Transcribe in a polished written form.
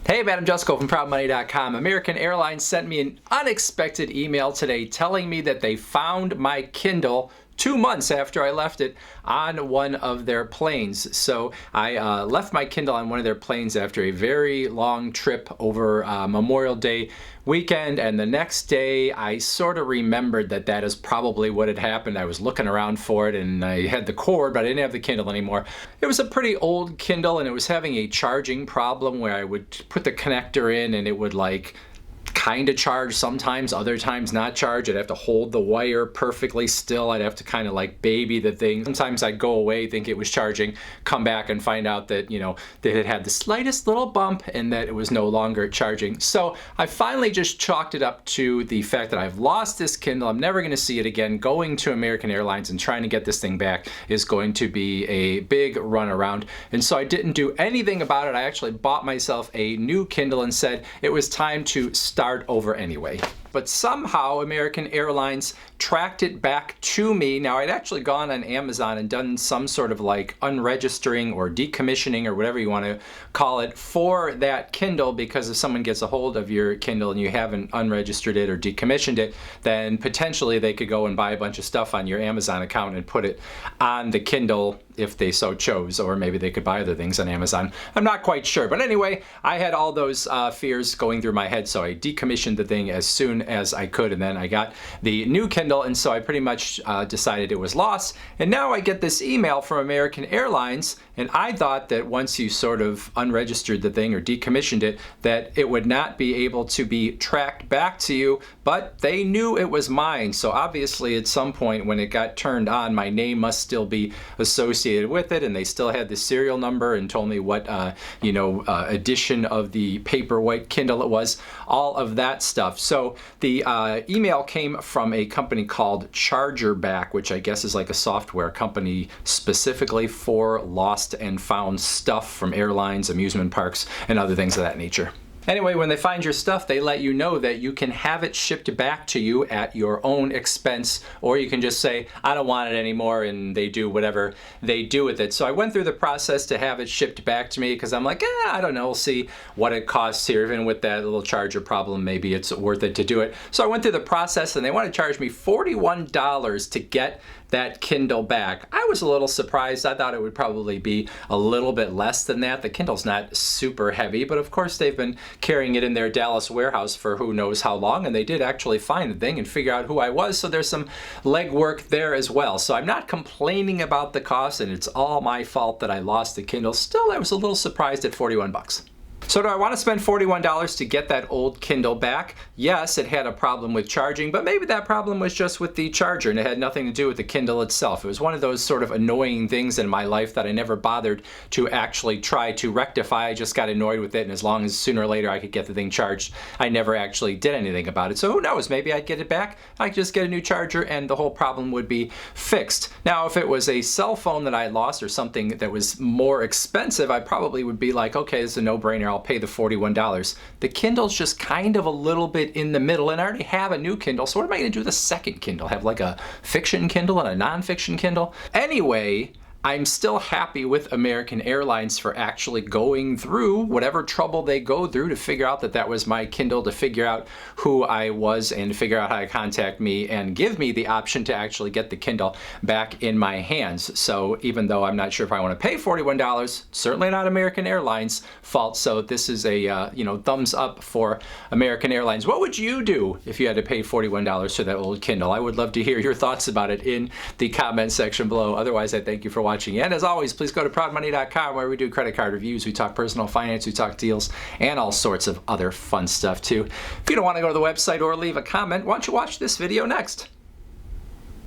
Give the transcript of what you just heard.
Hey man, I'm Jusko from ProudMoney.com. American Airlines sent me an unexpected email today telling me that they found my Kindle 2 months after I left it on one of their planes. So I left my Kindle on one of their planes after a very long trip over Memorial Day weekend, and the next day I sort of remembered that that is probably what had happened. I was looking around for it and I had the cord, but I didn't have the Kindle anymore. It was a pretty old Kindle and it was having a charging problem where I would put the connector in and it would like kind of charge sometimes, other times not charge. I'd have to hold the wire perfectly still. I'd have to kind of like baby the thing. Sometimes I'd go away, think it was charging, come back and find out that, that it had the slightest little bump and that it was no longer charging. So I finally just chalked it up to the fact that I've lost this Kindle. I'm never going to see it again. Going to American Airlines and trying to get this thing back is going to be a big runaround. And so I didn't do anything about it. I actually bought myself a new Kindle and said it was time to start over anyway. But somehow American Airlines tracked it back to me. Now, I'd actually gone on Amazon and done some sort of like unregistering or decommissioning or whatever you want to call it for that Kindle, because if someone gets a hold of your Kindle and you haven't unregistered it or decommissioned it, then potentially they could go and buy a bunch of stuff on your Amazon account and put it on the Kindle if they so chose, or maybe they could buy other things on Amazon. I'm not quite sure. But anyway, I had all those fears going through my head, so I decommissioned the thing as soon as I could, and then I got the new Kindle, and so I pretty much decided it was lost. And now I get this email from American Airlines, and I thought that once you sort of unregistered the thing or decommissioned it, that it would not be able to be tracked back to you, but they knew it was mine. So obviously at some point when it got turned on, my name must still be associated with it, and they still had the serial number and told me what edition of the Paperwhite Kindle it was, all of that stuff. So the email came from a company called Chargerback, which I guess is like a software company specifically for lost and found stuff from airlines, amusement parks, and other things of that nature. Anyway, when they find your stuff, they let you know that you can have it shipped back to you at your own expense, or you can just say, I don't want it anymore, and they do whatever they do with it. So I went through the process to have it shipped back to me because I'm like, I don't know, we'll see what it costs here. Even with that little charger problem, maybe it's worth it to do it. So I went through the process and they want to charge me $41 to get that Kindle back. I was a little surprised. I thought it would probably be a little bit less than that. The Kindle's not super heavy, but of course they've been carrying it in their Dallas warehouse for who knows how long, and they did actually find the thing and figure out who I was, so there's some legwork there as well. So I'm not complaining about the cost, and it's all my fault that I lost the Kindle. Still, I was a little surprised at 41 bucks. So do I want to spend $41 to get that old Kindle back? Yes, it had a problem with charging, but maybe that problem was just with the charger and it had nothing to do with the Kindle itself. It was one of those sort of annoying things in my life that I never bothered to actually try to rectify. I just got annoyed with it, and as long as sooner or later I could get the thing charged, I never actually did anything about it. So who knows, maybe I'd get it back, I could just get a new charger and the whole problem would be fixed. Now, if it was a cell phone that I lost or something that was more expensive, I probably would be like, okay, this is a no-brainer, I'll pay the $41. The Kindle's just kind of a little bit in the middle, and I already have a new Kindle, so what am I going to do with the second Kindle? Have like a fiction Kindle and a non-fiction Kindle? Anyway, I'm still happy with American Airlines for actually going through whatever trouble they go through to figure out that that was my Kindle, to figure out who I was and figure out how to contact me and give me the option to actually get the Kindle back in my hands. So even though I'm not sure if I want to pay $41, certainly not American Airlines' fault. So this is a thumbs up for American Airlines. What would you do if you had to pay $41 for that old Kindle? I would love to hear your thoughts about it in the comment section below. Otherwise, I thank you for watching. And as always, please go to ProudMoney.com where we do credit card reviews, we talk personal finance, we talk deals, and all sorts of other fun stuff too. If you don't want to go to the website or leave a comment, why don't you watch this video next?